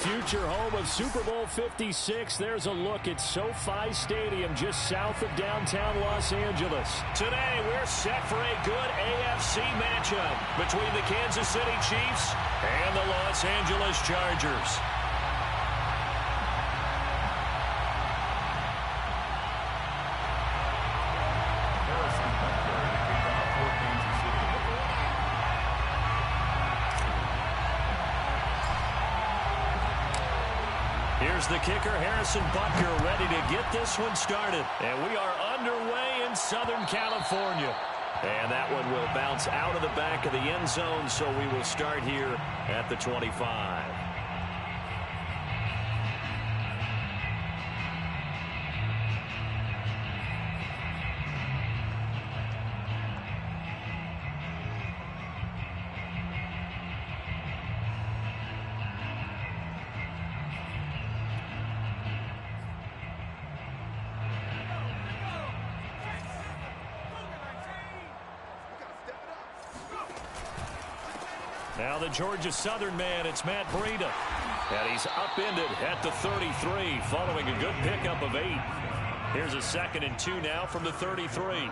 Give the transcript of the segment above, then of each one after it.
future home of Super Bowl 56. There's a look at SoFi Stadium just south of downtown Los Angeles. Today, we're set for a good AFC matchup between the Kansas City Chiefs and the Los Angeles Chargers. Here's the kicker, Harrison Butker, ready to get this one started. And we are underway in Southern California. And that one will bounce out of the back of the end zone, so we will start here at the 25. Now the Georgia Southern man, it's Matt Breida. And he's upended at the 33 following a good pickup of 8. Here's a 2nd and 2 now from the 33.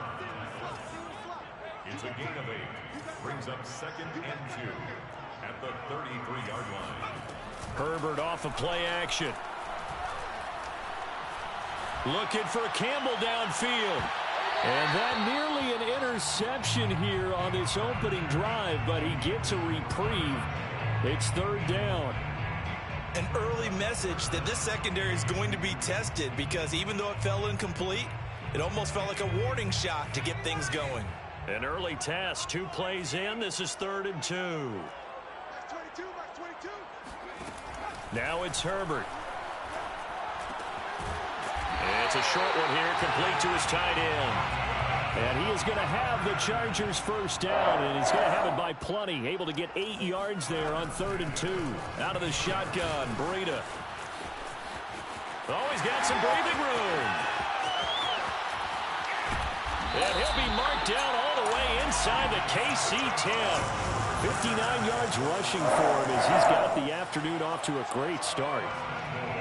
It's a gain of 8. Brings up 2nd and 2 at the 33-yard line. Herbert off of play action. Looking for Campbell downfield. And that nearly an interception here on this opening drive, but he gets a reprieve. It's 3rd down. An early message that this secondary is going to be tested, because even though it fell incomplete, it almost felt like a warning shot to get things going. An early test, 2 plays in. This is 3rd and 2. Now it's Herbert. It's a short one here, complete to his tight end. And he is going to have the Chargers first down, and he's going to have it by plenty. Able to get 8 yards there on 3rd and 2. Out of the shotgun, Breida. Oh, he's got some breathing room. And he'll be marked down all the way inside the KC 10. 59 yards rushing for him as he's got the afternoon off to a great start.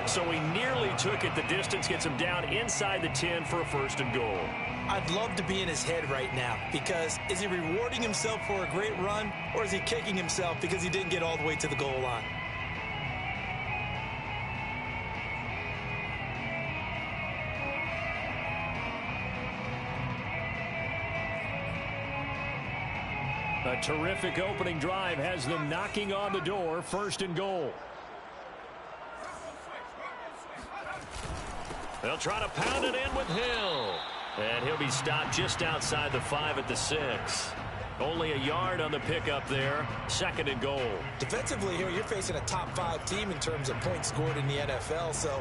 So he nearly took it the distance, gets him down inside the 10 for a 1st and goal. I'd love to be in his head right now, because is he rewarding himself for a great run, or is he kicking himself because he didn't get all the way to the goal line? A terrific opening drive has them knocking on the door. 1st and goal. They'll try to pound it in with Hill. And he'll be stopped just outside the 5 at the 6. Only a yard on the pickup there. 2nd and goal. Defensively here, you're facing a top 5 team in terms of points scored in the NFL. So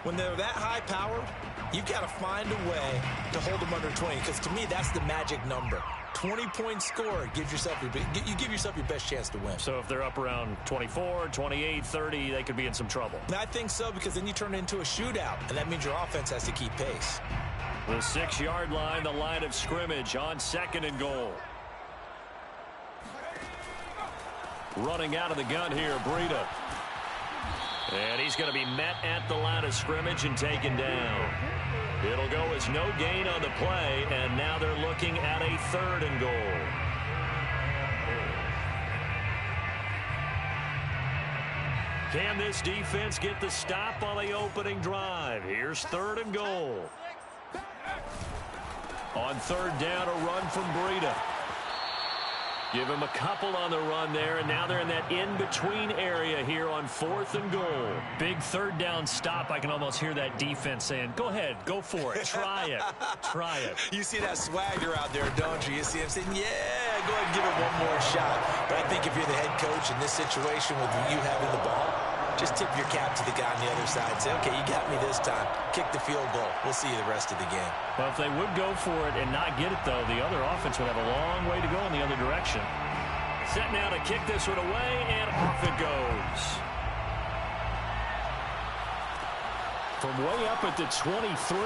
when they're that high powered, you've got to find a way to hold them under 20. Because to me, that's the magic number. 20 points scored, you give yourself your best chance to win. So if they're up around 24, 28, 30, they could be in some trouble. I think so, because then you turn it into a shootout, and that means your offense has to keep pace. The 6-yard line, the line of scrimmage on 2nd and goal. Running out of the gun here, Breida. And he's going to be met at the line of scrimmage and taken down. It'll go as no gain on the play, and now they're looking at a 3rd and goal. Can this defense get the stop on the opening drive? Here's 3rd and goal. On 3rd down, a run from Breida. Give him a couple on the run there, and now they're in that in-between area here on 4th and goal. Big 3rd down stop. I can almost hear that defense saying, go ahead, go for it, try it, try it. You see that swagger out there, don't you? You see him saying, yeah, go ahead and give it one more shot. But I think if you're the head coach in this situation with you having the ball, just tip your cap to the guy on the other side. Say, okay, you got me this time. Kick the field goal. We'll see you the rest of the game. Well, if they would go for it and not get it, though, the other offense would have a long way to go in the other direction. Set now to kick this one away, and off it goes. From way up at the 23.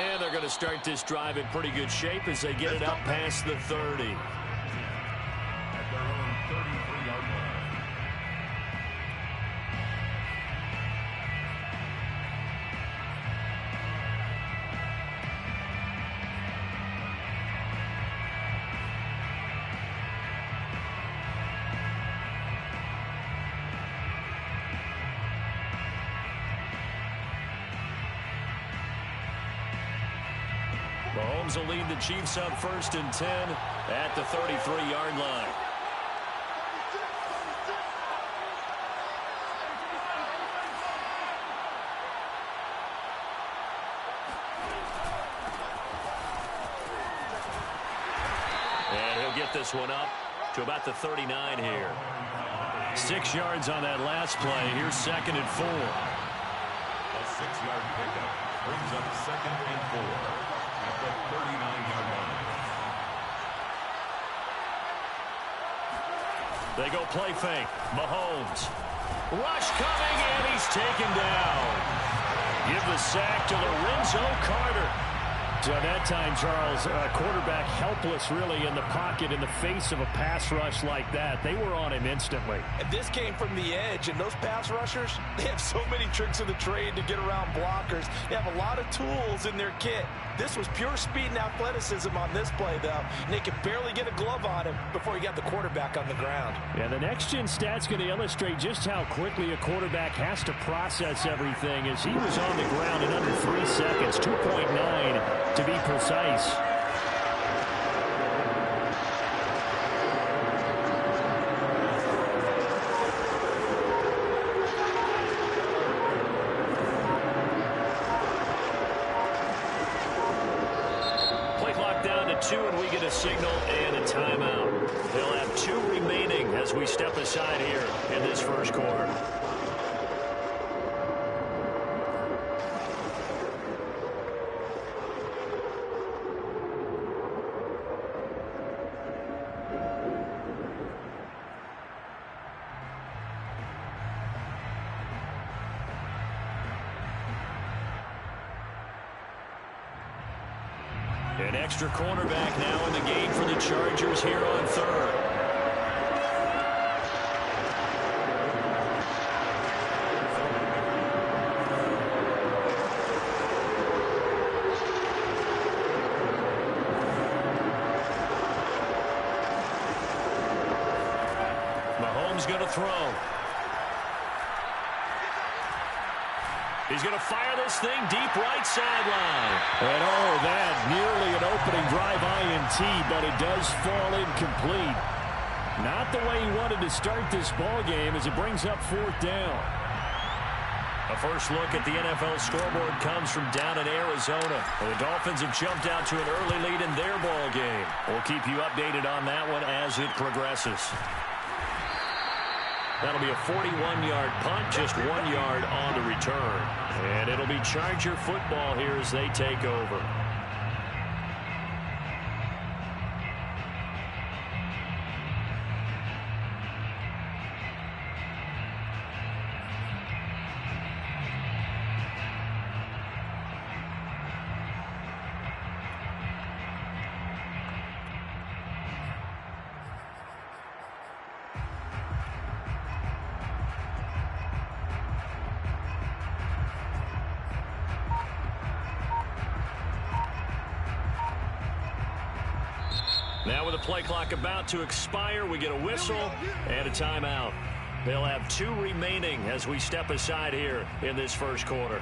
And they're going to start this drive in pretty good shape as they get it up past the 30. Mahomes will lead the Chiefs up 1st and 10 at the 33-yard line. And he'll get this one up to about the 39 here. 6 yards on that last play. Here's 2nd and 4. A 6-yard pickup brings up 2nd and 4 at the 39-yard line. They go play fake. Mahomes. Rush coming, and he's taken down. Give the sack to Lorenzo Carter. So that time, Charles, quarterback helpless really in the pocket in the face of a pass rush like that. They were on him instantly. And this came from the edge, and those pass rushers, they have so many tricks of the trade to get around blockers. They have a lot of tools in their kit. This was pure speed and athleticism on this play, though. And they could barely get a glove on him before he got the quarterback on the ground. Yeah, the next-gen stat's going to illustrate just how quickly a quarterback has to process everything as he was on the ground in under 3 seconds, 2.9 to be precise. And we get a signal and a timeout. They'll have 2 remaining as we step aside here in this first quarter. An extra cornerback now in the game for the Chargers here on 3rd. Mahomes going to throw. He's going to fire this thing deep right sideline. And oh, that nearly an opening drive INT, but it does fall incomplete. Not the way he wanted to start this ball game as it brings up 4th down. A first look at the NFL scoreboard comes from down in Arizona. The Dolphins have jumped out to an early lead in their ball game. We'll keep you updated on that one as it progresses. That'll be a 41-yard punt, just 1 yard on the return. And it'll be Charger football here as they take over. Now with the play clock about to expire, we get a whistle and a timeout. They'll have 2 remaining as we step aside here in this first quarter.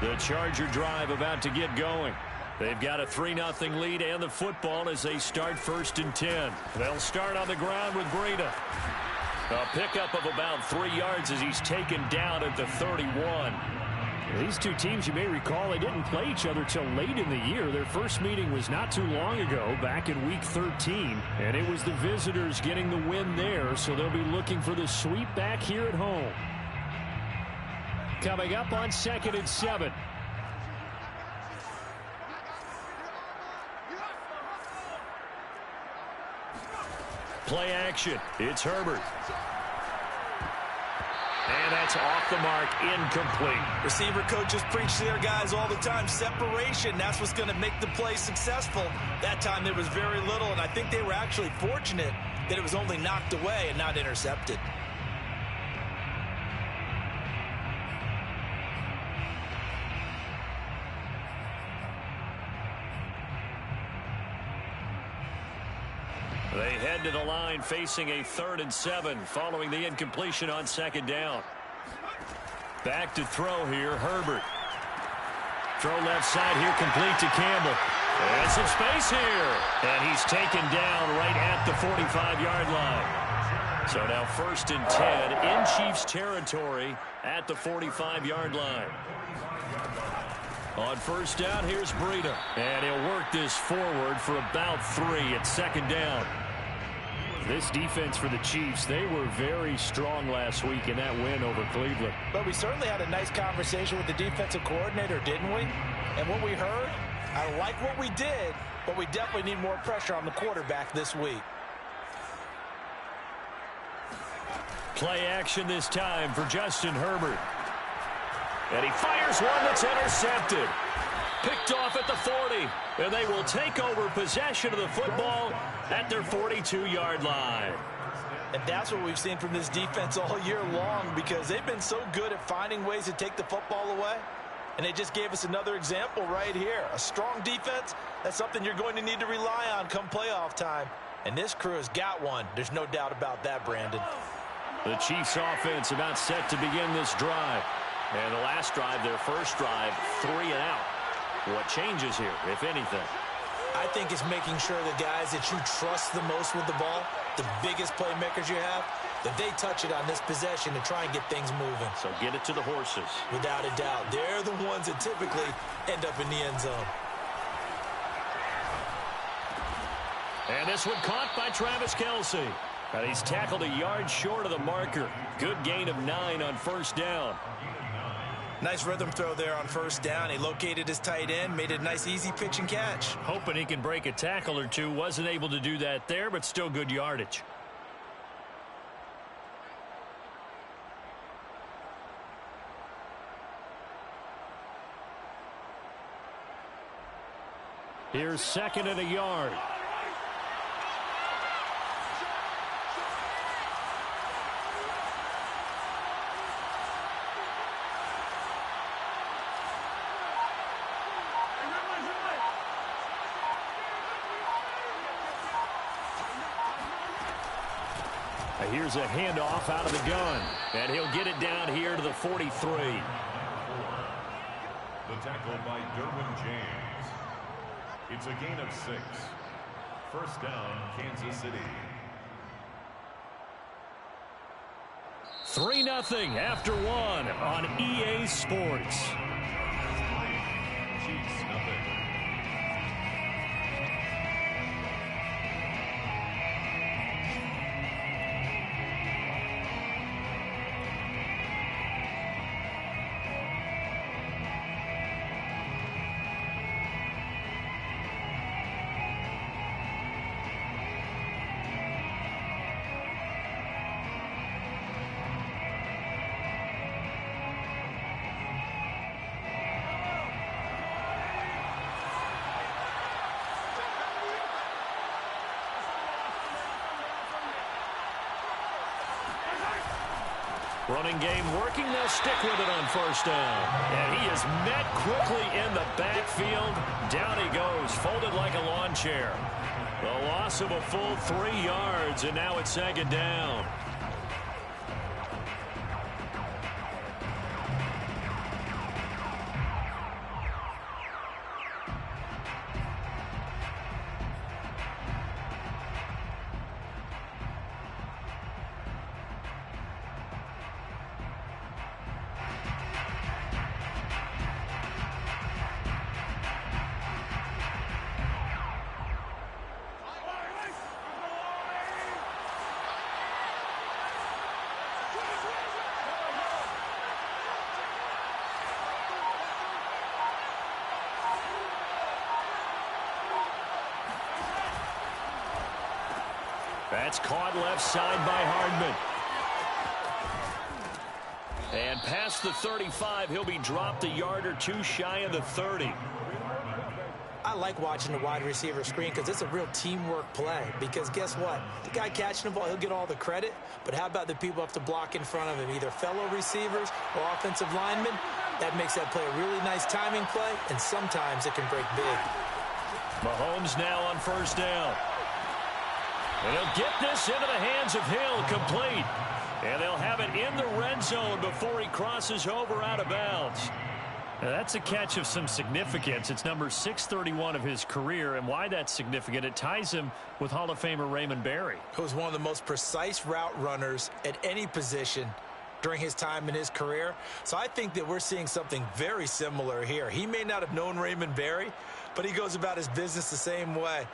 The Charger drive about to get going. They've got a 3-0 lead and the football as they start 1st and 10. They'll start on the ground with Breida. A pickup of about 3 yards as he's taken down at the 31. These two teams, you may recall, they didn't play each other till late in the year. Their first meeting was not too long ago, back in Week 13. And it was the visitors getting the win there, so they'll be looking for the sweep back here at home. Coming up on 2nd and 7. Play action. It's Herbert. And that's off the mark, incomplete. Receiver coaches preach to their guys all the time. Separation, that's what's going to make the play successful. That time there was very little, and I think they were actually fortunate that it was only knocked away and not intercepted. They head to the line facing a 3rd and 7 following the incompletion on 2nd down. Back to throw here, Herbert. Throw left side here, complete to Campbell. And some space here. And he's taken down right at the 45-yard line. So now 1st and 10 in Chiefs territory at the 45-yard line. On 1st down, here's Breida. And he'll work this forward for about 3 at 2nd down. This defense for the Chiefs, they were very strong last week in that win over Cleveland. But we certainly had a nice conversation with the defensive coordinator, didn't we? And what we heard, I like what we did, but we definitely need more pressure on the quarterback this week. Play action this time for Justin Herbert. And he fires one that's intercepted. Picked off at the 40. And they will take over possession of the football at their 42-yard line. And that's what we've seen from this defense all year long, because they've been so good at finding ways to take the football away. And they just gave us another example right here. A strong defense, that's something you're going to need to rely on come playoff time. And this crew has got one. There's no doubt about that, Brandon. The Chiefs offense about set to begin this drive. And the last drive, their first drive, 3 and out. What changes here, if anything? I think it's making sure the guys that you trust the most with the ball, the biggest playmakers you have, that they touch it on this possession to try and get things moving. So get it to the horses. Without a doubt. They're the ones that typically end up in the end zone. And this one caught by Travis Kelce. And he's tackled a yard short of the marker. Good gain of 9 on 1st down. Nice rhythm throw there on 1st down. He located his tight end, made it a nice easy pitch and catch. Hoping he can break a tackle or two. Wasn't able to do that there, but still good yardage. Here's 2nd and a yard. Here's a handoff out of the gun. And he'll get it down here to the 43. The tackle by Derwin James. It's a gain of 6. 1st down, Kansas City. 3-0 after 1 on EA Sports. Chiefs nothing. Running game working. They'll stick with it on 1st down. And he is met quickly in the backfield. Down he goes, folded like a lawn chair. The loss of a full 3 yards, and now it's 2nd down. That's caught left side by Hardman. And past the 35, he'll be dropped a yard or two shy of the 30. I like watching the wide receiver screen because it's a real teamwork play. Because guess what? The guy catching the ball, he'll get all the credit. But how about the people up to block in front of him, either fellow receivers or offensive linemen? That makes that play a really nice timing play, and sometimes it can break big. Mahomes now on first down. And he'll get this into the hands of Hill, complete. And they'll have it in the red zone before he crosses over out of bounds. Now that's a catch of some significance. It's number 631 of his career, and why that's significant, it ties him with Hall of Famer Raymond Berry. Who was one of the most precise route runners at any position during his time in his career. So I think that we're seeing something very similar here. He may not have known Raymond Berry, but he goes about his business the same way.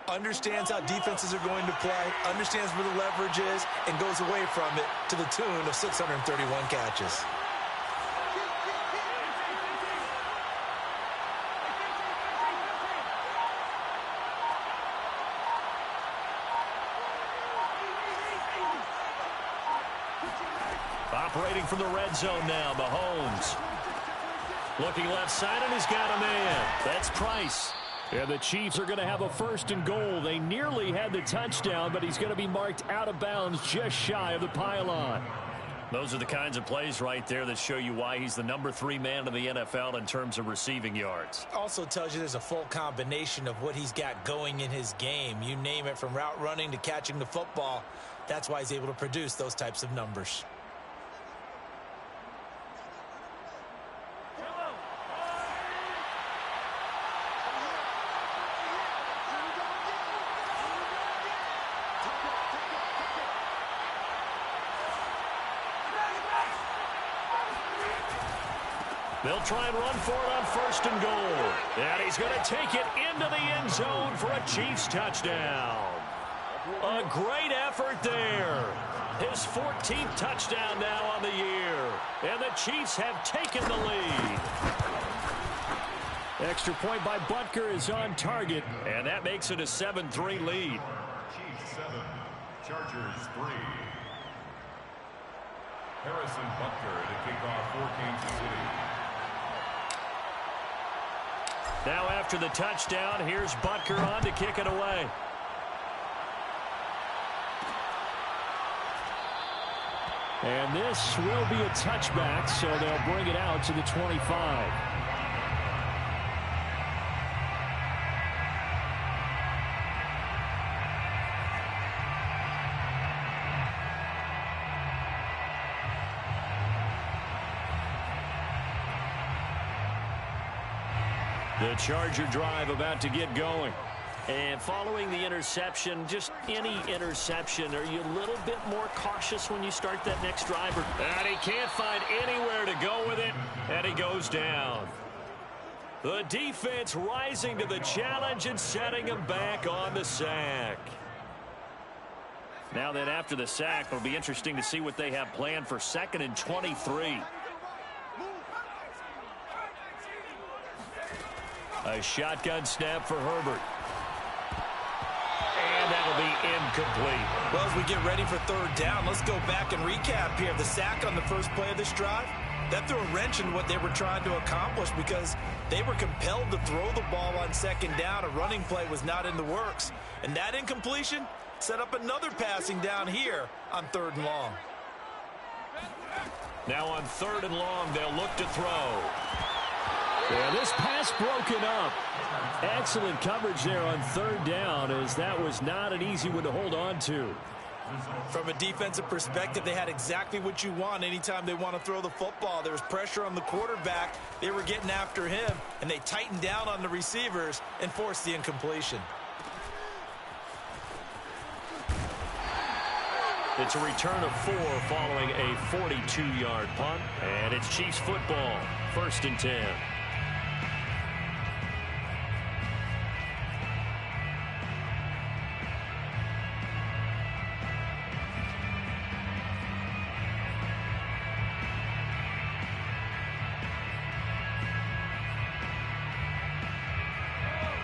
Understands how defenses are going to play, understands where the leverage is, and goes away from it to the tune of 631 catches. Operating from the red zone now, Mahomes. Looking left side, and he's got a man. That's Price. And the Chiefs are going to have a first and goal. They nearly had the touchdown, but he's going to be marked out of bounds just shy of the pylon. Those are the kinds of plays right there that show you why he's the number 3 man in the NFL in terms of receiving yards. Also tells you there's a full combination of what he's got going in his game. You name it, from route running to catching the football. That's why he's able to produce those types of numbers. They'll try and run for it on first and goal. And he's going to take it into the end zone for a Chiefs touchdown. A great effort there. His 14th touchdown now on the year. And the Chiefs have taken the lead. Extra point by Butker is on target. And that makes it a 7-3 lead. Chiefs 7, Chargers 3. Harrison Butker to kick off for Kansas City. Now after the touchdown, here's Butker on to kick it away. And this will be a touchback, so they'll bring it out to the 25. The Charger drive about to get going. And following the interception, just any interception, are you a little bit more cautious when you start that next drive? And he can't find anywhere to go with it, and he goes down. The defense rising to the challenge and setting him back on the sack. Now that after the sack, it'll be interesting to see what they have planned for 2nd and 23. A shotgun snap for Herbert. And that'll be incomplete. Well, as we get ready for 3rd down, let's go back and recap here. The sack on the first play of this drive, that threw a wrench in what they were trying to accomplish because they were compelled to throw the ball on 2nd down. A running play was not in the works. And that incompletion set up another passing down here on 3rd and long. Now on 3rd and long, they'll look to throw. Yeah, this pass broken up. Excellent coverage there on 3rd down, as that was not an easy one to hold on to. From a defensive perspective, they had exactly what you want anytime they want to throw the football. There was pressure on the quarterback. They were getting after him, and they tightened down on the receivers and forced the incompletion. It's a return of 4 following a 42-yard punt, and it's Chiefs football, 1st and 10.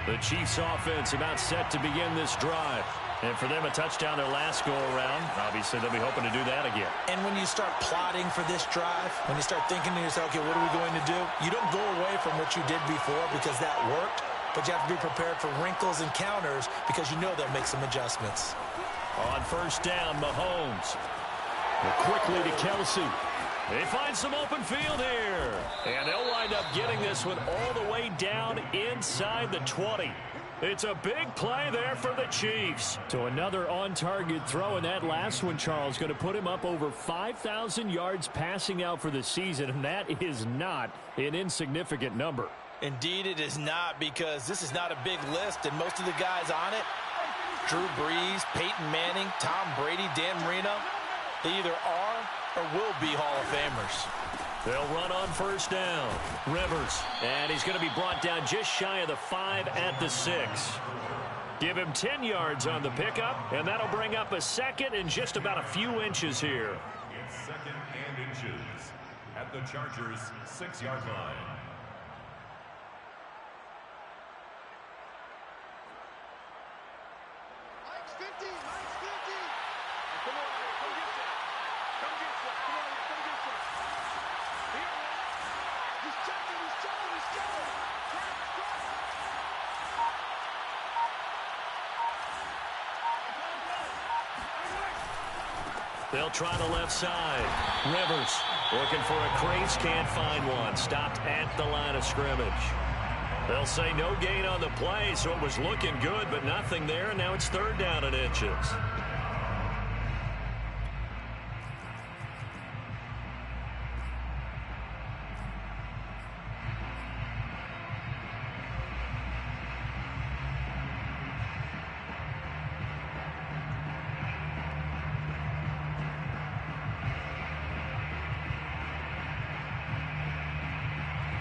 The Chiefs offense about set to begin this drive. And for them, a touchdown their last go-around. Obviously, they'll be hoping to do that again. And when you start plotting for this drive, when you start thinking to yourself, okay, what are we going to do? You don't go away from what you did before because that worked. but you have to be prepared for wrinkles and counters because you know they'll make some adjustments. On first down, Mahomes. Quickly to Kelsey. They find some open field here. And they'll wind up getting this one all the way down inside the 20. It's a big play there for the Chiefs. So another on-target throw, and that last one, Charles, going to put him up over 5,000 yards passing out for the season, and that is not an insignificant number. Indeed it is not, because this is not a big list, and most of the guys on it, Drew Brees, Peyton Manning, Tom Brady, Dan Marino, they either are or will be Hall of Famers. They'll run on first down. Rivers. And he's going to be brought down just shy of the 5 at the 6. Give him 10 yards on the pickup, and that'll bring up a second and just about a few inches here. It's second and inches at the Chargers' 6-yard line. Mike's 50. Mike's 50. Come on, come get some. Come get some. Come on, come get some. Here, he's checking, he's checking, he's checking. They'll try the left side. Rivers looking for a crease, can't find one. Stopped at the line of scrimmage. They'll say no gain on the play, so it was looking good, but nothing there, and now it's third down and inches.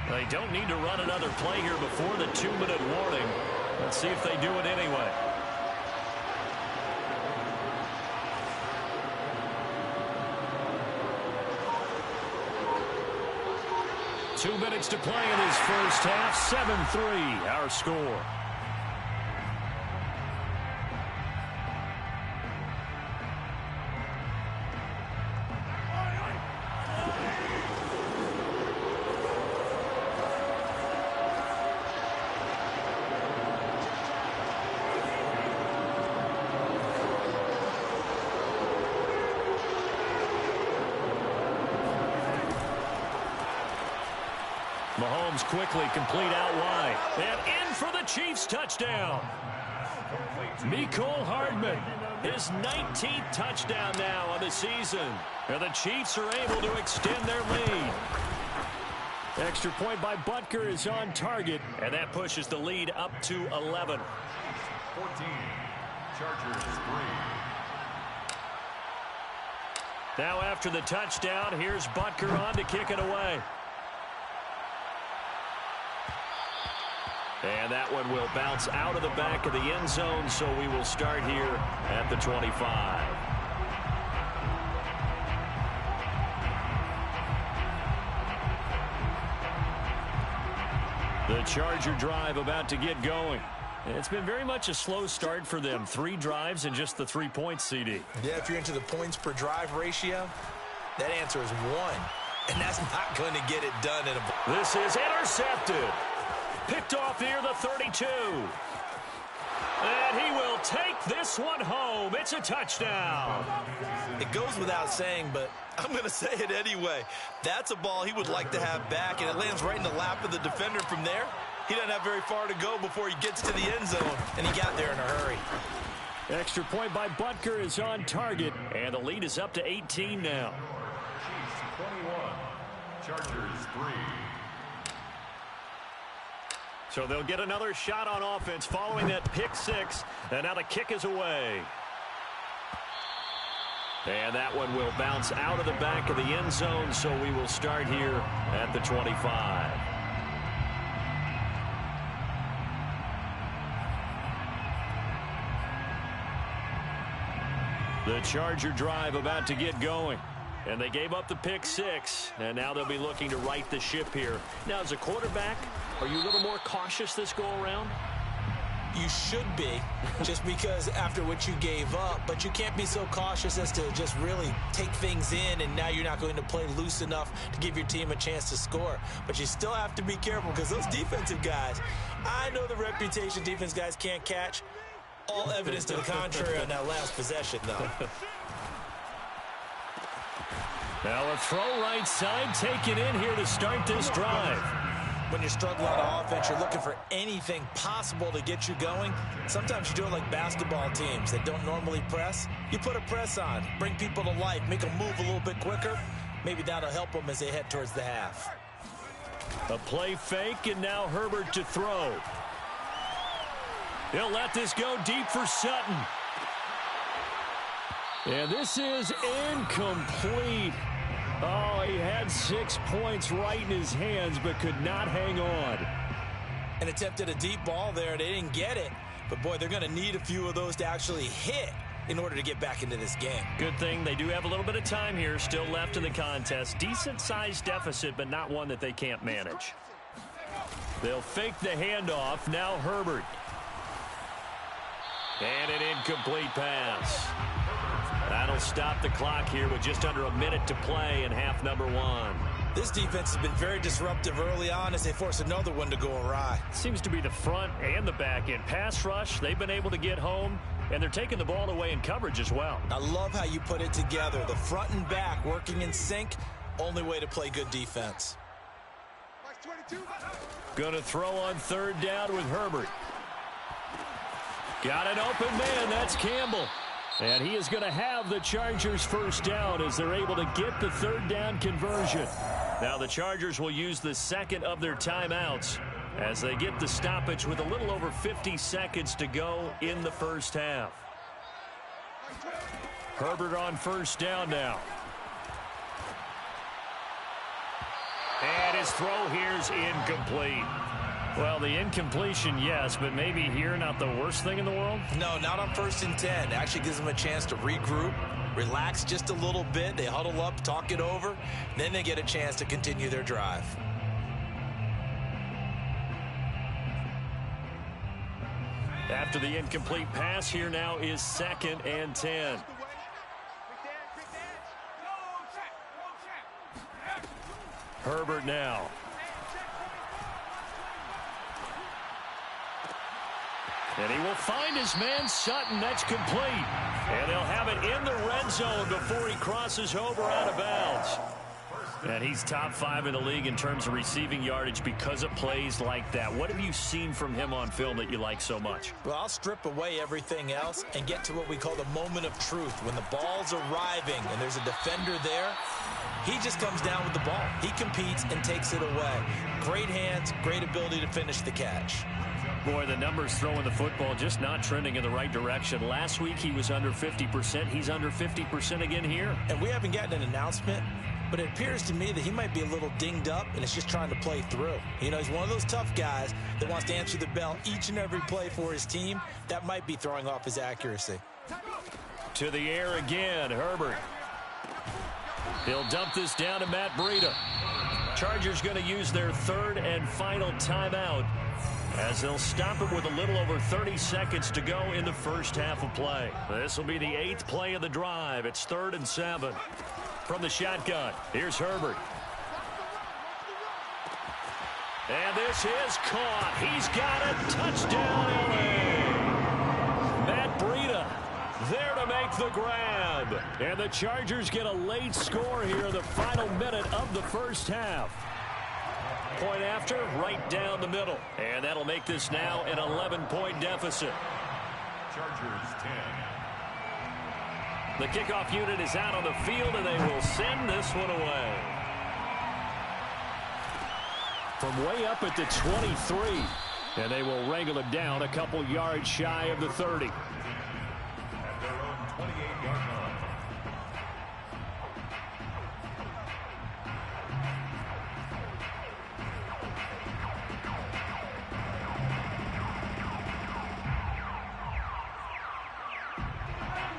They don't need to run another play here before the 2-minute warning. Let's see if they do it anyway. Two minutes to play in this first half. 7-3, our score. Mahomes quickly complete out wide. And in for the Chiefs touchdown. Mecole Hardman, his 19th touchdown now on the season. And the Chiefs are able to extend their lead. Extra point by Butker is on target. And that pushes the lead up to 11. 14. Chargers 3. Now after the touchdown, here's Butker on to kick it away. And that one will bounce out of the back of the end zone, so we will start here at the 25. The Charger drive about to get going. It's been very much a slow start for them. 3 drives and just the 3 points, CD. Yeah, if you're into the points per drive ratio, that answer is 1. And that's not going to get it done in a... This is intercepted. Picked off near the 32. And he will take this one home. It's a touchdown. It goes without saying, but I'm going to say it anyway. That's a ball he would like to have back, and it lands right in the lap of the defender from there. He doesn't have very far to go before he gets to the end zone, and he got there in a hurry. Extra point by Butker is on target, and the lead is up to 18 now. Chiefs 21. Chargers 3. So they'll get another shot on offense following that pick 6. And now the kick is away. And that one will bounce out of the back of the end zone, so we will start here at the 25. The Charger drive about to get going. And they gave up the pick 6, and now they'll be looking to right the ship here. Now, as a quarterback, are you a little more cautious this go-around? You should be, just because after what you gave up, but you can't be so cautious as to just really take things in, and now you're not going to play loose enough to give your team a chance to score. But you still have to be careful because those defensive guys, I know the reputation defense guys can't catch. All evidence to the contrary on that last possession, though. Now a throw right side taken in here to start this drive. When you're struggling on offense, you're looking for anything possible to get you going. Sometimes you do it like basketball teams that don't normally press. You put a press on, bring people to life, make them move a little bit quicker. Maybe that'll help them as they head towards the half. A play fake, and now Herbert to throw. He'll let this go deep for Sutton. And this is incomplete. Oh, he had 6 points right in his hands, but could not hang on. And attempted a deep ball there. They didn't get it. But, boy, they're going to need a few of those to actually hit in order to get back into this game. Good thing they do have a little bit of time here still left in the contest. Decent-sized deficit, but not one that they can't manage. They'll fake the handoff. Now Herbert. And an incomplete pass. That'll stop the clock here with just under a minute to play in half number 1. This defense has been very disruptive early on as they force another one to go awry. Seems to be the front and the back end. Pass rush, they've been able to get home, and they're taking the ball away in coverage as well. I love how you put it together. The front and back working in sync, only way to play good defense. Gonna throw on third down with Herbert. Got an open man, that's Campbell. And he is going to have the Chargers first down as they're able to get the third down conversion. Now the Chargers will use the second of their timeouts as they get the stoppage with a little over 50 seconds to go in the first half. Herbert on first down now. And his throw here's incomplete. Well, the incompletion, yes, but maybe here not the worst thing in the world? No, not on 1st and 10. It actually gives them a chance to regroup, relax just a little bit. They huddle up, talk it over, then they get a chance to continue their drive. After the incomplete pass, here now is 2nd and 10. Herbert now. And he will find his man Sutton. That's complete. And they'll have it in the red zone before he crosses over out of bounds. And he's top 5 in the league in terms of receiving yardage because of plays like that. What have you seen from him on film that you like so much? Well, I'll strip away everything else and get to what we call the moment of truth. When the ball's arriving and there's a defender there, he just comes down with the ball. He competes and takes it away. Great hands, great ability to finish the catch. Boy, the numbers throwing the football just not trending in the right direction. Last week he was under 50%. He's under 50% again here. And we haven't gotten an announcement, but it appears to me that he might be a little dinged up and is just trying to play through. You know, he's one of those tough guys that wants to answer the bell each and every play for his team. That might be throwing off his accuracy. To the air again, Herbert. He'll dump this down to Matt Breida. Chargers going to use their third and final timeout as they'll stop it with a little over 30 seconds to go in the first half of play. This will be the 8th play of the drive. It's 3rd and 7. From the shotgun, here's Herbert. And this is caught. He's got it. Touchdown, LA. Matt Breida there to make the grab. And the Chargers get a late score here in the final minute of the first half. Point after, right down the middle. And that'll make this now an 11-point deficit. Chargers 10. The kickoff unit is out on the field, and they will send this one away. From way up at the 23. And they will wrangle it down a couple yards shy of the 30. At their own 28-yard line.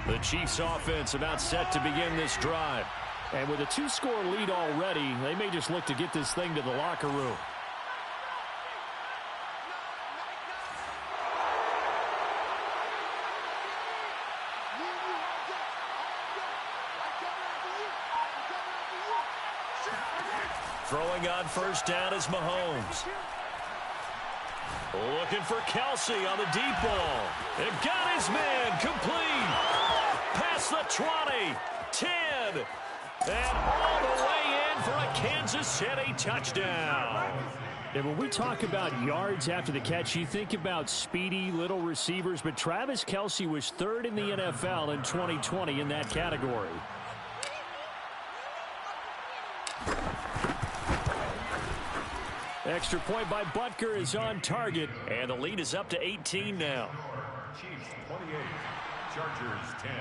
The Chiefs offense about set to begin this drive. And with a 2-score lead already, they may just look to get this thing to the locker room. Throwing on first down is Mahomes. Looking for Kelsey on the deep ball. It got his man complete. Past the 20, 10, and all the way in for a Kansas City touchdown. And when we talk about yards after the catch, you think about speedy little receivers, but Travis Kelce was third in the NFL in 2020 in that category. Extra point by Butker is on target, and the lead is up to 18 now. Chiefs 28, Chargers 10.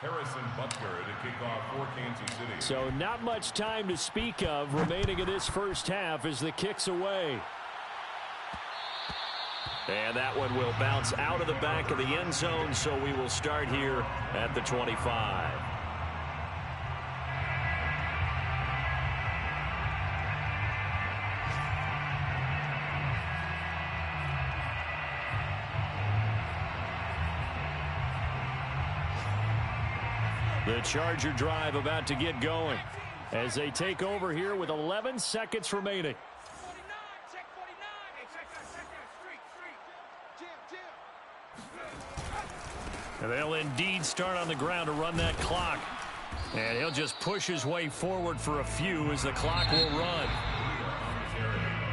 Harrison Butker to kick off for Kansas City. So not much time to speak of remaining in this first half as the kick's away. And that one will bounce out of the back of the end zone, so we will start here at the 25. The Charger drive about to get going as they take over here with 11 seconds remaining. And they'll indeed start on the ground to run that clock. And he'll just push his way forward for a few as the clock will run.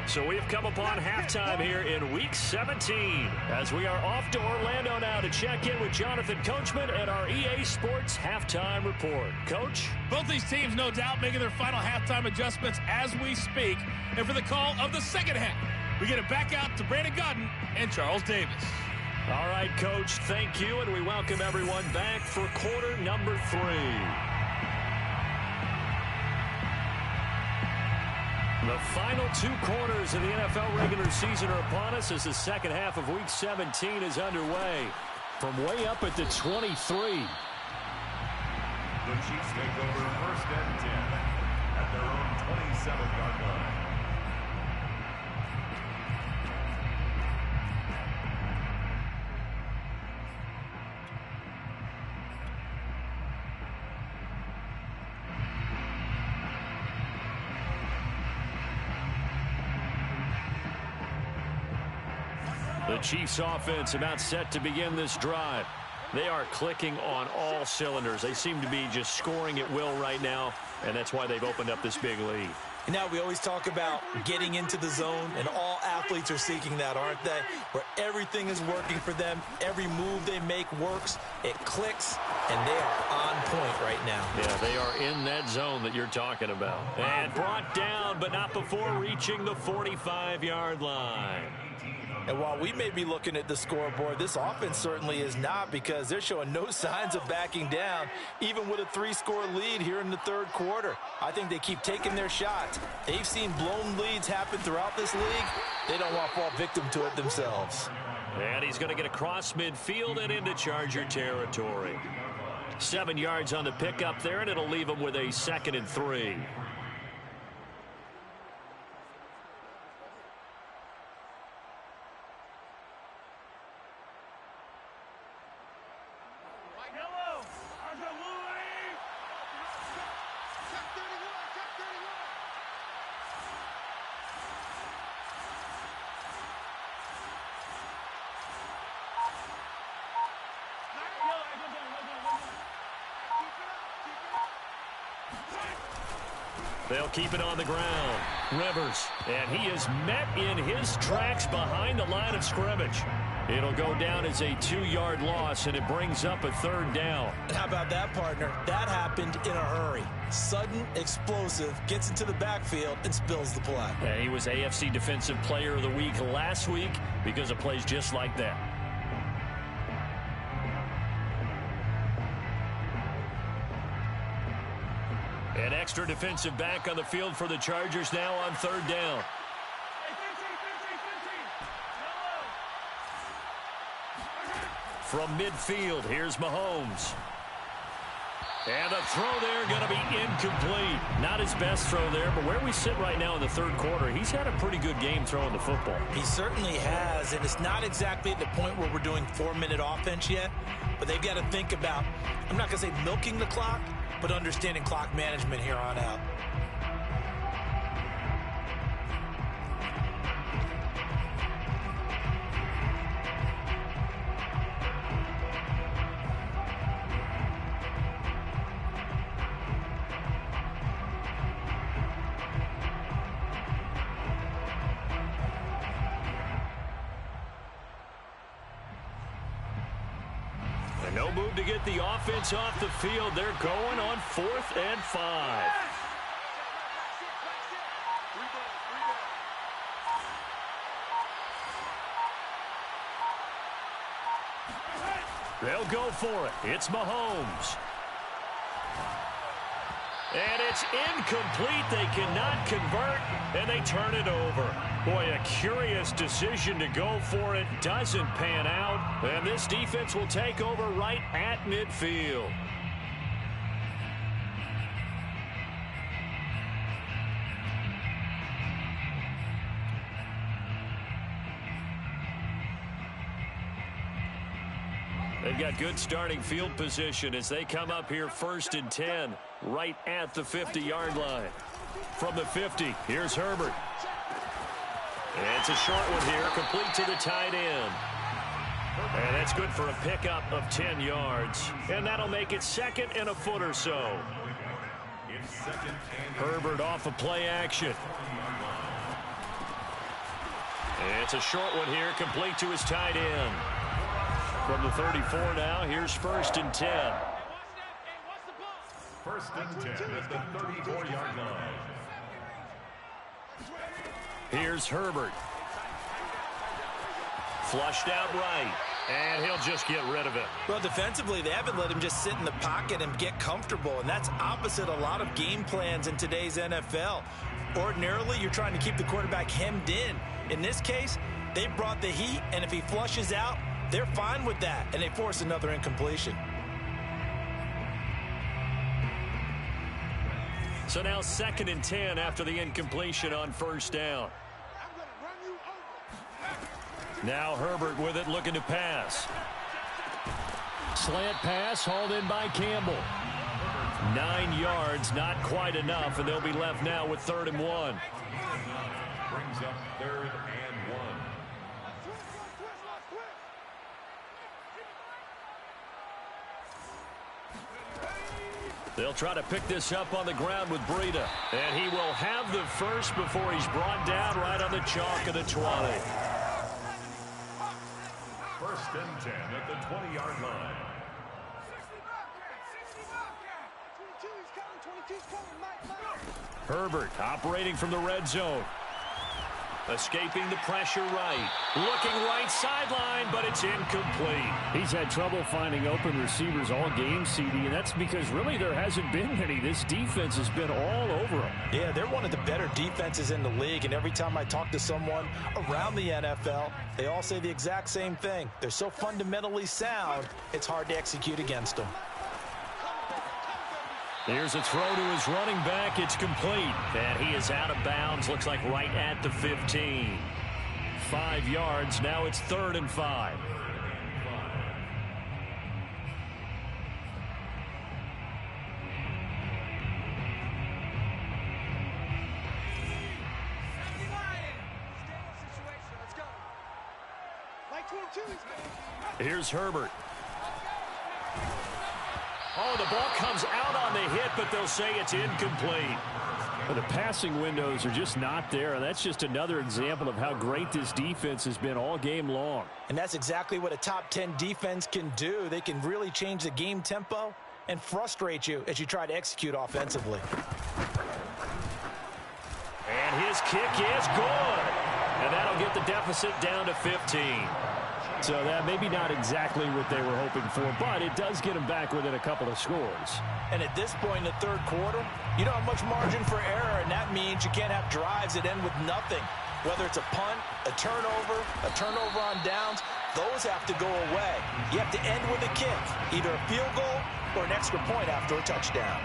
So we've come upon halftime here in Week 17 as we are off to Orlando now to check in with Jonathan Coachman and our EA Sports Halftime Report. Coach? Both these teams, no doubt, making their final halftime adjustments as we speak. And for the call of the second half, we get it back out to Brandon Godden and Charles Davis. All right, Coach, thank you, and we welcome everyone back for quarter number 3. The final 2 quarters of the NFL regular season are upon us as the second half of Week 17 is underway. From way up at the 23. The Chiefs take over first and 10 at their own 27-yard line. The Chiefs offense about set to begin this drive. They are clicking on all cylinders. They seem to be just scoring at will right now, and that's why they've opened up this big lead. And now we always talk about getting into the zone, and all athletes are seeking that, aren't they? Where everything is working for them, every move they make works, it clicks, and they are on point right now. Yeah, they are in that zone that you're talking about. And brought down, but not before reaching the 45-yard line. And while we may be looking at the scoreboard, this offense certainly is not, because they're showing no signs of backing down, even with a 3-score lead here in the third quarter. I think they keep taking their shots. They've seen blown leads happen throughout this league. They don't want to fall victim to it themselves. And he's going to get across midfield and into Charger territory. 7 yards on the pickup there, and it'll leave him with a 2nd and 3. They'll keep it on the ground. Rivers, and he is met in his tracks behind the line of scrimmage. It'll go down as a 2-yard loss, and it brings up a 3rd down. How about that, partner? That happened in a hurry. Sudden, explosive, gets into the backfield, and spills the play. And he was AFC Defensive Player of the Week last week because of plays just like that. An extra defensive back on the field for the Chargers now on 3rd down. From midfield, here's Mahomes. And the throw there going to be incomplete. Not his best throw there, but where we sit right now in the third quarter, he's had a pretty good game throwing the football. He certainly has, and it's not exactly at the point where we're doing 4-minute offense yet, but they've got to think about, I'm not going to say milking the clock, but understanding clock management here on out. No move to get the offense off the field. They're going on 4th and 5. They'll go for it. It's Mahomes. And it's incomplete. They cannot convert, and they turn it over. Boy, a curious decision to go for it. Doesn't pan out, and this defense will take over right at midfield. They've got good starting field position as they come up here 1st and 10, right at the 50-yard line. From the 50, here's Herbert. And it's a short one here, complete to the tight end. And that's good for a pickup of 10 yards. And that'll make it 2nd and a foot or so. Herbert off of play action. And it's a short one here, complete to his tight end. From the 34 now, here's 1st and 10. 1st and 10 at the 34-yard line. Here's Herbert. Flushed out right. And he'll just get rid of it. Well, defensively, they haven't let him just sit in the pocket and get comfortable, and that's opposite a lot of game plans in today's NFL. Ordinarily, you're trying to keep the quarterback hemmed in. In this case, they brought the heat, and if he flushes out, they're fine with that, and they force another incompletion. So now 2nd and 10 after the incompletion on 1st down. Now Herbert with it, looking to pass. Slant pass hauled in by Campbell. 9 yards, not quite enough, and they'll be left now with 3rd and 1. Brings up 3rd and 1. They'll try to pick this up on the ground with Breida. And he will have the first before he's brought down right on the chalk of the 20. 1st and 10 at the 20-yard line. Herbert operating from the red zone. Escaping the pressure right. Looking right sideline, but it's incomplete. He's had trouble finding open receivers all game, CD, and that's because really there hasn't been any. This defense has been all over him. Yeah, they're one of the better defenses in the league, and every time I talk to someone around the NFL, they all say the exact same thing. They're so fundamentally sound, it's hard to execute against them. Here's a throw to his running back. It's complete. And he is out of bounds. Looks like right at the 15. 5 yards. Now it's 3rd and 5. Here's Herbert. Oh, the ball comes out on the hit, but they'll say it's incomplete. Well, the passing windows are just not there, and that's just another example of how great this defense has been all game long. And that's exactly what a top 10 defense can do. They can really change the game tempo and frustrate you as you try to execute offensively. And his kick is good. And that'll get the deficit down to 15. So that maybe not exactly what they were hoping for, but it does get them back within a couple of scores. And at this point in the third quarter, you don't have much margin for error, and that means you can't have drives that end with nothing. Whether it's a punt, a turnover on downs, those have to go away. You have to end with a kick, either a field goal or an extra point after a touchdown.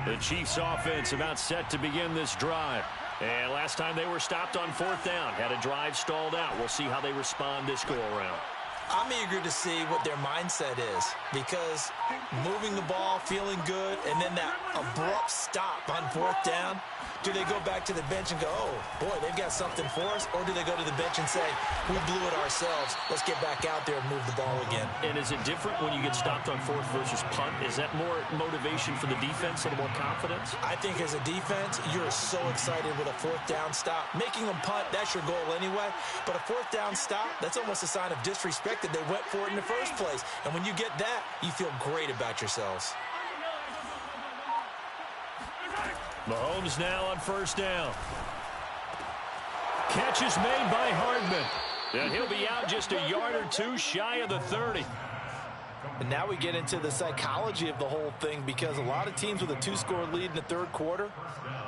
The Chiefs offense about set to begin this drive. And last time they were stopped on 4th down, had a drive stalled out. We'll see how they respond this go-around. I'm eager to see what their mindset is, because moving the ball, feeling good, and then that abrupt stop on 4th down, do they go back to the bench and go, oh, boy, they've got something for us? Or do they go to the bench and say, we blew it ourselves, let's get back out there and move the ball again? And is it different when you get stopped on 4th versus punt? Is that more motivation for the defense, a little more confidence? I think as a defense, you're so excited with a 4th down stop. Making them punt, that's your goal anyway. But a 4th down stop, that's almost a sign of disrespect that they went for it in the first place. And when you get that, you feel great about yourselves. Mahomes now on 1st down. Catch is made by Hardman. And he'll be out just a yard or two shy of the 30. And now we get into the psychology of the whole thing, because a lot of teams with a 2-score lead in the 3rd quarter,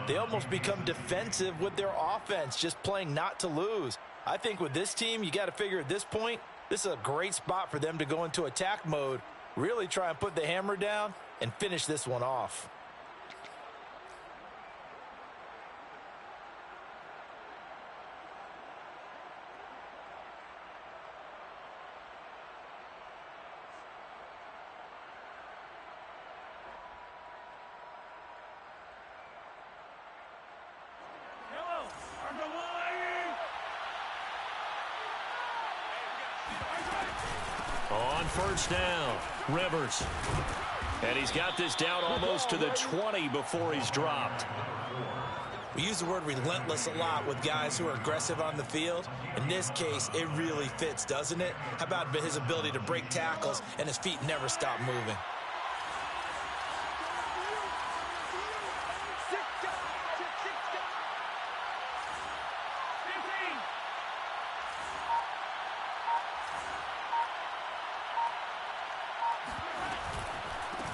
they almost become defensive with their offense, just playing not to lose. I think with this team, you got to figure at this point, this is a great spot for them to go into attack mode, really try and put the hammer down and finish this one off. On 1st down, Rivers. And he's got this down almost to the 20 before he's dropped. We use the word relentless a lot with guys who are aggressive on the field. In this case, it really fits, doesn't it? How about his ability to break tackles and his feet never stop moving?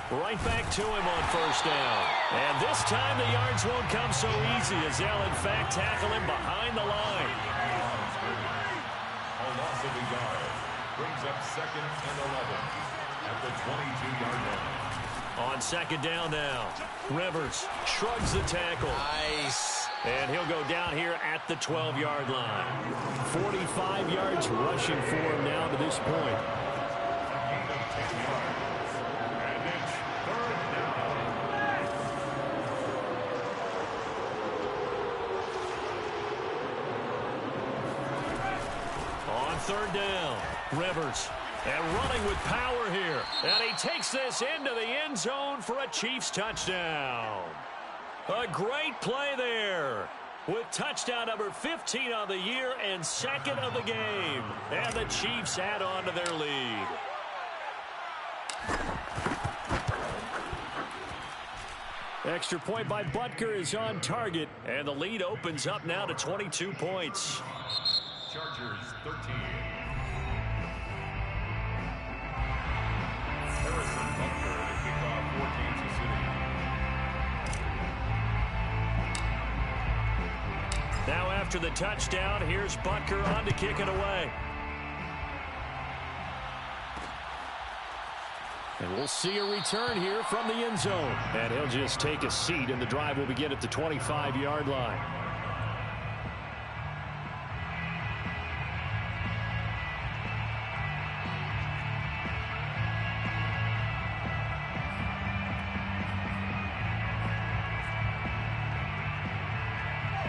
Right back to him on 1st down. And this time the yards won't come so easy, as they'll in fact tackle him behind the line. A loss of a yard brings up 2nd and 11 at the 22-yard line. On 2nd down now, Rivers shrugs the tackle. Nice. And he'll go down here at the 12-yard line. 45 yards rushing for him now to this point. On 3rd down, Rivers. And running with power here. And he takes this into the end zone for a Chiefs touchdown. A great play there, with touchdown number 15 on the year and 2nd of the game. And the Chiefs add on to their lead. Extra point by Butker is on target. And the lead opens up now to 22 points. Chargers 13. Harrison Butker to kick off for Kansas City. Now after the touchdown, here's Butker on to kick it away. And we'll see a return here from the end zone. And he'll just take a seat, and the drive will begin at the 25-yard line.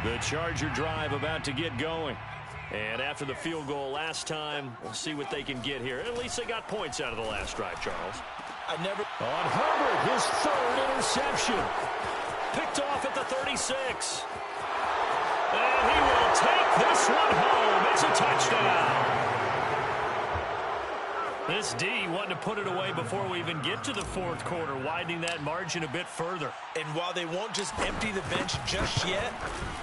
The Charger drive about to get going. And after the field goal last time, we'll see what they can get here. At least they got points out of the last drive, Charles. On Herbert, his 3rd interception. Picked off at the 36. And he will take this one home. It's a touchdown. This D wanting to put it away before we even get to the fourth quarter, widening that margin a bit further. And while they won't just empty the bench just yet,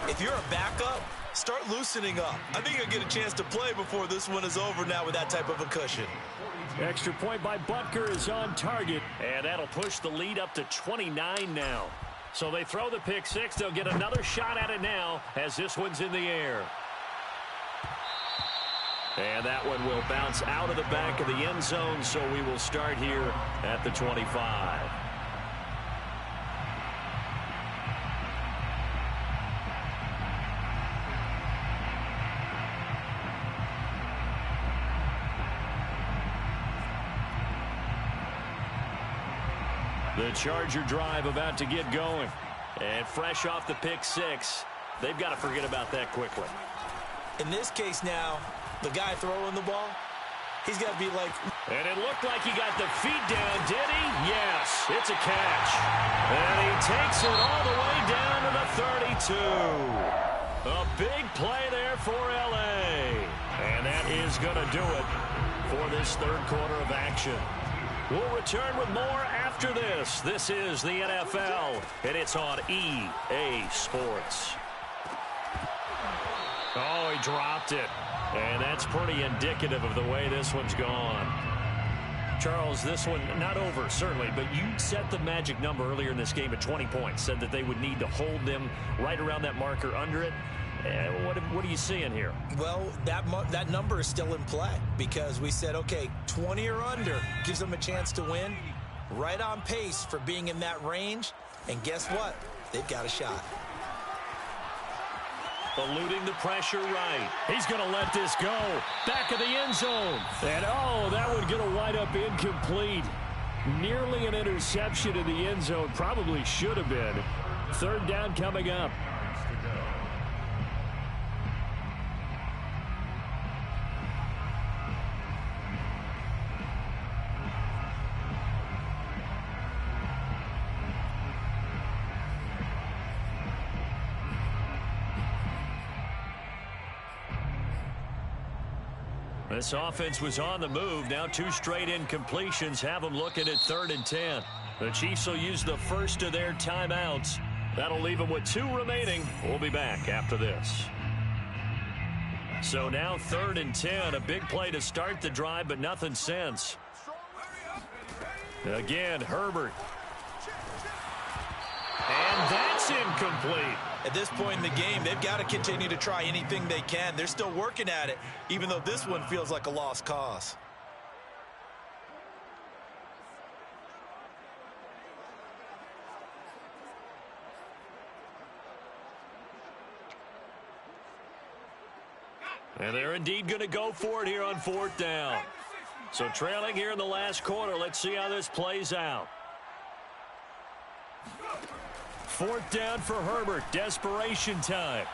if you're a backup, start loosening up. I think you'll get a chance to play before this one is over now with that type of a cushion. Extra point by Butker is on target. And that'll push the lead up to 29 now. So they throw the pick six. They'll get another shot at it now as this one's in the air. And that one will bounce out of the back of the end zone, so we will start here at the 25. The Charger drive about to get going. And fresh off the pick six, they've got to forget about that quickly. In this case now, the guy throwing the ball, he's got to be like... And it looked like he got the feet down, did he? Yes, it's a catch. And he takes it all the way down to the 32. A big play there for L.A. And that is going to do it for this third quarter of action. We'll return with more after this. This is the NFL, and it's on EA Sports. Oh, he dropped it. And that's pretty indicative of the way this one's gone. Charles, this one not over, certainly, but you set the magic number earlier in this game at 20 points, said that they would need to hold them right around that marker under it. What are you seeing here? Well, that number is still in play because we said, okay, 20 or under gives them a chance to win. Right on pace for being in that range. And guess what? They've got a shot. Eluding the pressure right. He's going to let this go. Back of the end zone. And, oh, that one going to wind up incomplete. Nearly an interception in the end zone. Probably should have been. Third down coming up. This offense was on the move. Now two straight incompletions have them looking at 3rd and 10. The Chiefs will use the first of their timeouts. That'll leave them with 2 remaining. We'll be back after this. So now 3rd and 10. A big play to start the drive, but nothing since. Again, Herbert. And that's incomplete. At this point in the game, they've got to continue to try anything they can. They're still working at it, even though this one feels like a lost cause. And they're indeed going to go for it here on 4th down. So trailing here in the last quarter. Let's see how this plays out. 4th down for Herbert. Desperation time.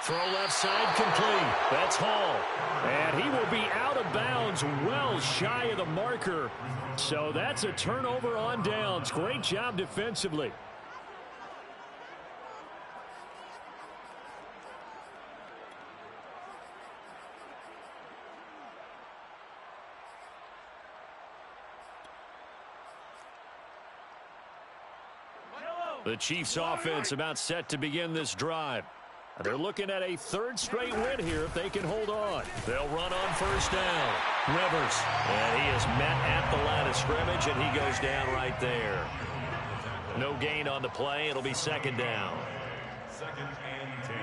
Throw left side complete. That's Hall. And he will be out of bounds well shy of the marker. So that's a turnover on downs. Great job defensively. The Chiefs offense about set to begin this drive. They're looking at a 3rd straight win here if they can hold on. They'll run on 1st down. Rivers. And he is met at the line of scrimmage, and he goes down right there. No gain on the play. It'll be 2nd down. 2nd and 10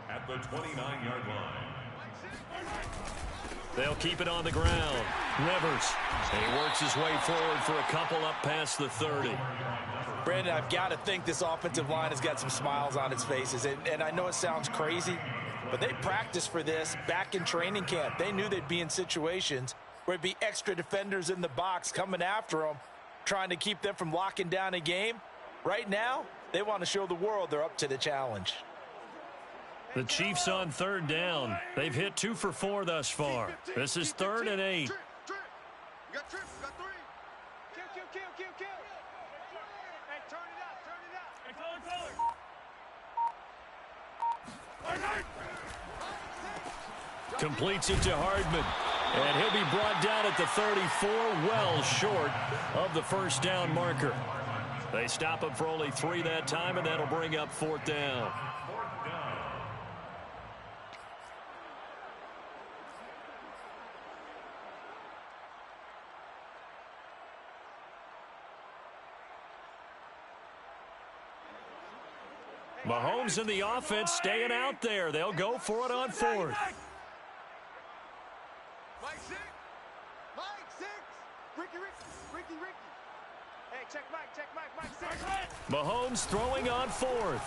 at the 29-yard line. They'll keep it on the ground. Rivers. And he works his way forward for a couple up past the 30. Brandon, I've got to think this offensive line has got some smiles on its faces. And I know it sounds crazy, but they practiced for this back in training camp. They knew they'd be in situations where it'd be extra defenders in the box coming after them, trying to keep them from locking down a game. Right now, they want to show the world they're up to the challenge. The Chiefs on 3rd down. They've hit 2 for 4 thus far. This is 3rd and 8. You got trips, you got 3. Kill. Hey, turn it up. Hey, color. Completes it to Hardman. And he'll be brought down at the 34, well short of the first down marker. They stop him for only 3 that time, and that'll bring up 4th down. Mahomes and the offense staying out there. They'll go for it on 4th. Mike 6. Ricky. Hey, check Mike 6. Mahomes throwing on 4th.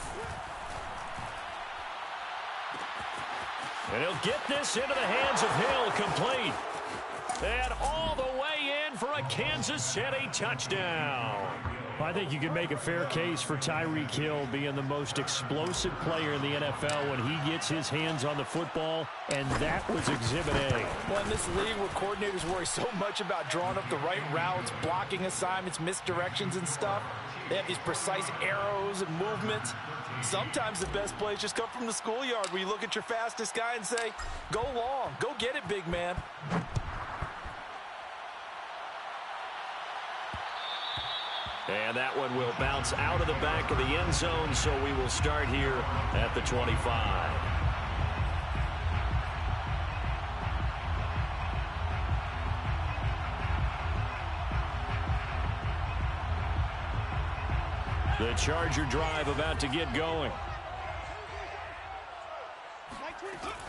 And he'll get this into the hands of Hill, complete. And all the way in for a Kansas City touchdown. I think you can make a fair case for Tyreek Hill being the most explosive player in the NFL when he gets his hands on the football, and that was Exhibit A. Well, in this league where coordinators worry so much about drawing up the right routes, blocking assignments, misdirections and stuff, they have these precise arrows and movements. Sometimes the best plays just come from the schoolyard where you look at your fastest guy and say, go long, go get it, big man. And that one will bounce out of the back of the end zone, so we will start here at the 25. The Charger drive about to get going.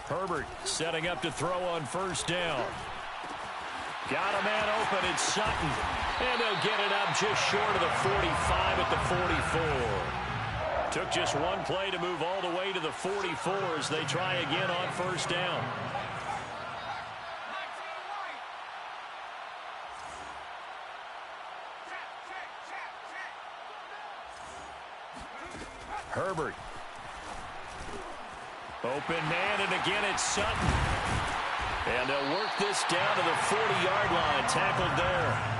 Herbert setting up to throw on 1st down. Got a man open, it's Sutton. And they'll get it up just short of the 45 at the 44. Took just one play to move all the way to the 44 as they try again on 1st down. Herbert. Open man, and again it's Sutton. And they'll work this down to the 40-yard line. Tackled there.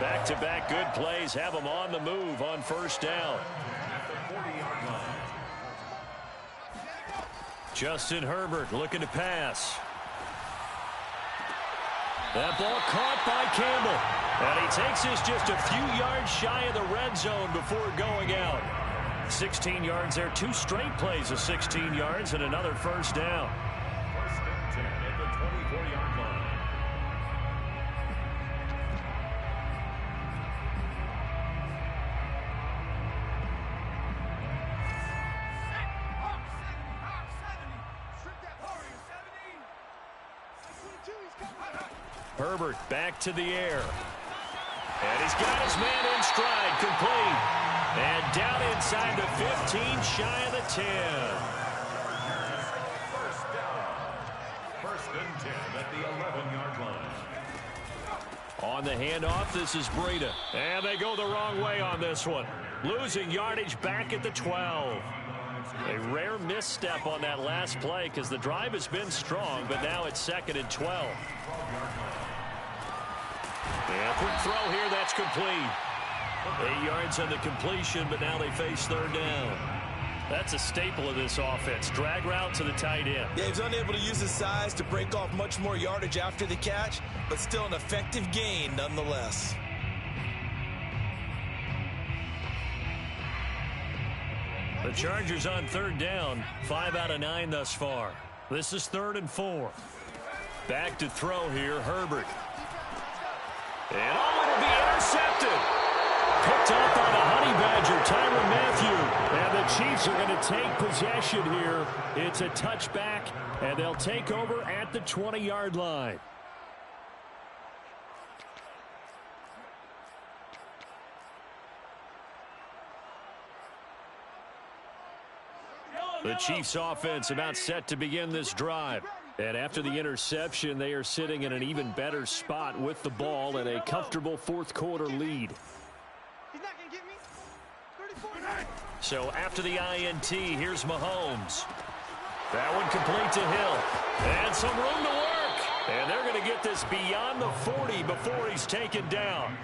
Back-to-back good plays have them on the move on 1st down. Justin Herbert looking to pass. That ball caught by Campbell. And he takes this just a few yards shy of the red zone before going out. 16 yards there. 2 straight plays of 16 yards and another 1st down. Herbert back to the air. And he's got his man in stride, complete. And down inside the 15, shy of the 10. 1st down. 1st and 10 at the 11-yard line. On the handoff, this is Breida. And they go the wrong way on this one. Losing yardage back at the 12. A rare misstep on that last play because the drive has been strong, but now it's 2nd and 12. And quick throw here, that's complete. 8 yards on the completion, but now they face 3rd down. That's a staple of this offense. Drag route to the tight end. Yeah, he's unable to use his size to break off much more yardage after the catch, but still an effective gain nonetheless. The Chargers on 3rd down, 5 out of 9 thus far. This is 3rd and 4. Back to throw here, Herbert. And it'll be intercepted. Picked up by the Honey Badger, Tyrann Mathieu. And the Chiefs are going to take possession here. It's a touchback, and they'll take over at the 20-yard line. The Chiefs offense about set to begin this drive. And after the interception, they are sitting in an even better spot with the ball and a comfortable 4th quarter lead. He's not going to get me. 34. So after the INT, here's Mahomes. That one complete to Hill. And some room to work. And they're going to get this beyond the 40 before he's taken down.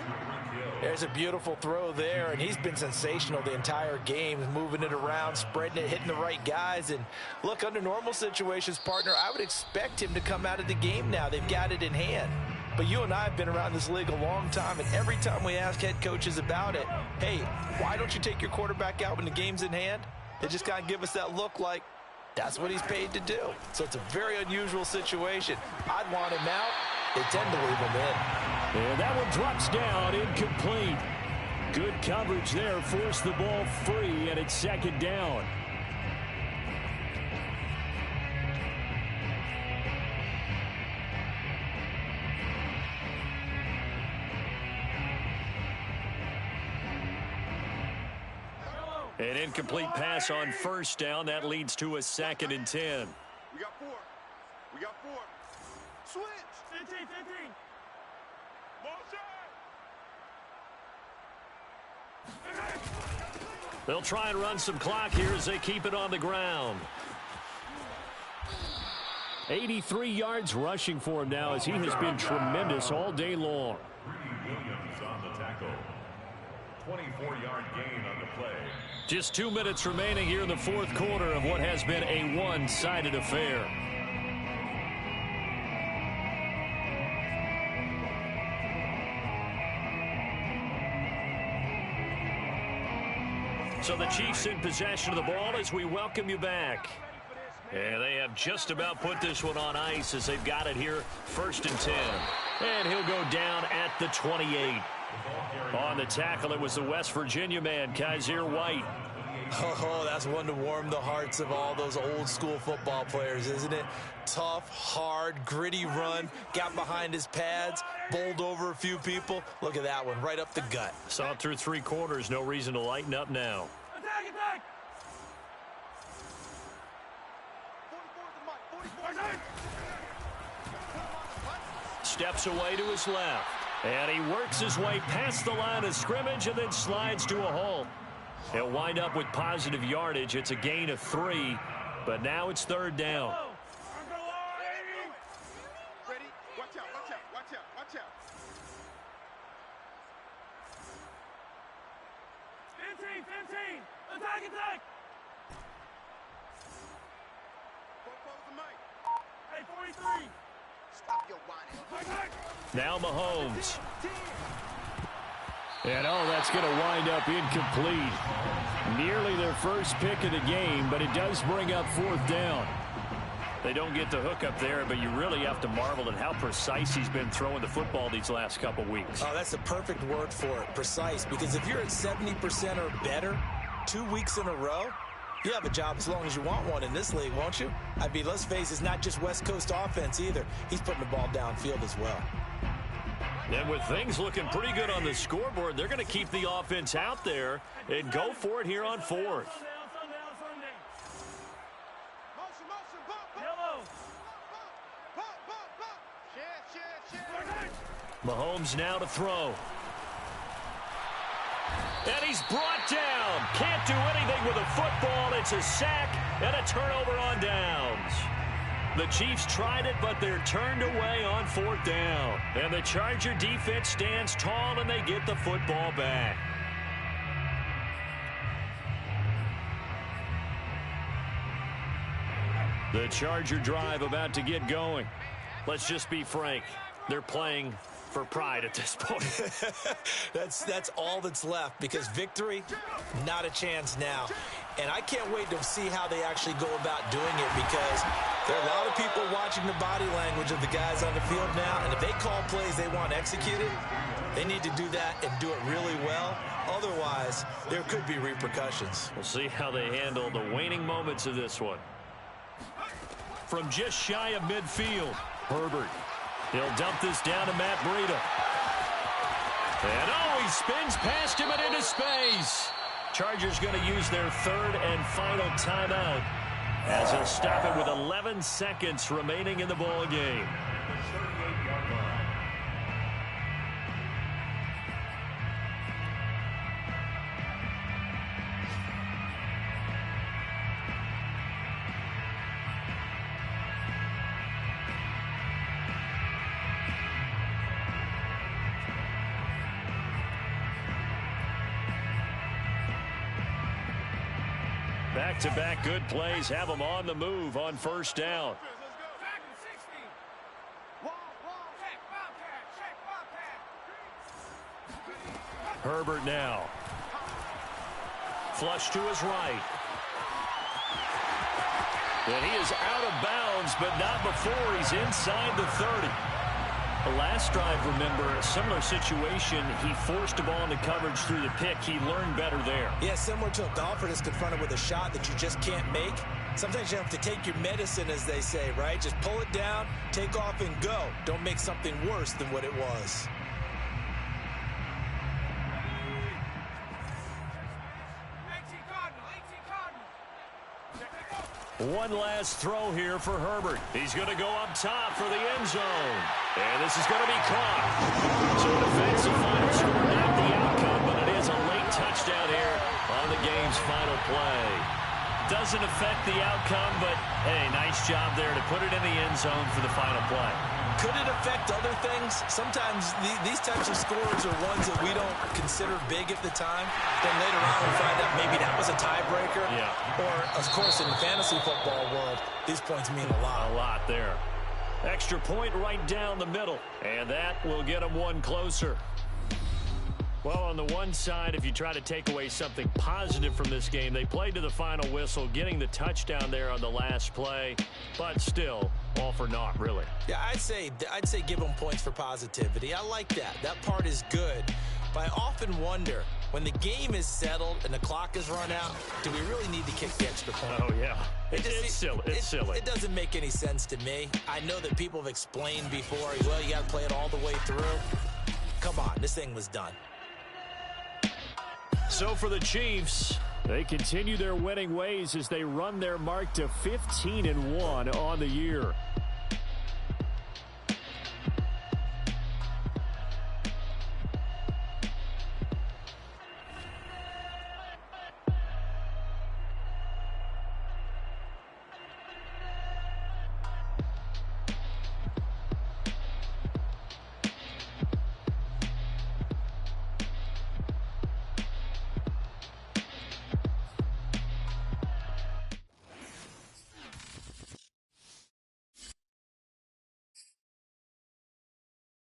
There's a beautiful throw there, and he's been sensational the entire game, moving it around, spreading it, hitting the right guys. And look, under normal situations, partner, I would expect him to come out of the game now. They've got it in hand. But you and I have been around this league a long time, and every time we ask head coaches about it, hey, why don't you take your quarterback out when the game's in hand? They just kind of give us that look like that's what he's paid to do. So it's a very unusual situation. I'd want him out. They tend to leave him in. And that one drops down, incomplete. Good coverage there, forced the ball free, and it's second down. An incomplete pass on first down. That leads to a 2nd and 10. We got 4. We got 4. Switch. 15. Motion. They'll try and run some clock here as they keep it on the ground. 83 yards rushing for him now as he has been tremendous all day long. Williams on the tackle. 24-yard gain on the play. Just 2 minutes remaining here in the fourth quarter of what has been a one-sided affair. So the Chiefs in possession of the ball as we welcome you back. And they have just about put this one on ice as they've got it here, 1st and 10. And he'll go down at the 28. On the tackle, it was the West Virginia man, Kaiser White. Oh, that's one to warm the hearts of all those old school football players, isn't it? Tough, hard, gritty run, got behind his pads, bowled over a few people. Look at that one, right up the gut. Saw it through 3 quarters, no reason to lighten up now. Attack. 44. Steps away to his left. And he works his way past the line of scrimmage and then slides to a halt. He'll wind up with positive yardage. It's a gain of 3, but now it's 3rd down. Ready? Watch out. 15. Attack. Close the mic. Hey, 43. Stop your whining. Now Mahomes. And that's going to wind up incomplete. Nearly their first pick of the game, but it does bring up 4th down. They don't get the hook up there, but you really have to marvel at how precise he's been throwing the football these last couple weeks. Oh, that's the perfect word for it, precise, because if you're at 70% or better 2 weeks in a row, you have a job as long as you want one in this league, won't you? I mean, let's face it, it's not just West Coast offense either. He's putting the ball downfield as well. And with things looking pretty good on the scoreboard, they're going to keep the offense out there and go for it here on 4th. Mahomes now to throw. And he's brought down. Can't do anything with a football. It's a sack and a turnover on downs. The Chiefs tried it, but they're turned away on 4th down. And the Charger defense stands tall, and they get the football back. The Charger drive about to get going. Let's just be frank. They're playing for pride at this point. That's all that's left, because victory, not a chance now. And I can't wait to see how they actually go about doing it, because there are a lot of people watching the body language of the guys on the field now, and if they call plays they want executed, they need to do that and do it really well. Otherwise, there could be repercussions. We'll see how they handle the waning moments of this one. From just shy of midfield, Herbert. He'll dump this down to Matt Breida. And he spins past him and into space. Chargers going to use their 3rd and final timeout as they'll stop it with 11 seconds remaining in the ball game. Back-to-back good plays have them on the move on first down. Herbert now. Flush to his right. And he is out of bounds, but not before he's inside the 30. The last drive, remember, a similar situation. He forced the ball into coverage through the pick. He learned better there. Yeah, similar to a golfer that's confronted with a shot that you just can't make. Sometimes you have to take your medicine, as they say, right? Just pull it down, take off, and go. Don't make something worse than what it was. One last throw here for Herbert. He's going to go up top for the end zone. And this is going to be caught. So defensive final score, not the outcome, but it is a late touchdown here on the game's final play. Doesn't affect the outcome, but, hey, nice job there to put it in the end zone for the final play. Could it affect other things? Sometimes these types of scores are ones that we don't consider big at the time. Then later on we find out maybe that was a tiebreaker. Yeah. Or, of course, in the fantasy football world, these points mean a lot. A lot there. Extra point right down the middle. And that will get them one closer. Well, on the one side, if you try to take away something positive from this game, they played to the final whistle, getting the touchdown there on the last play, but still, all for naught, really. Yeah, I'd say give them points for positivity. I like that. That part is good. But I often wonder, when the game is settled and the clock is run out, do we really need to kick the extra point? Oh, yeah. It's silly. It's silly. It doesn't make any sense to me. I know that people have explained before, well, you got to play it all the way through. Come on, this thing was done. So for the Chiefs, they continue their winning ways as they run their mark to 15-1 on the year.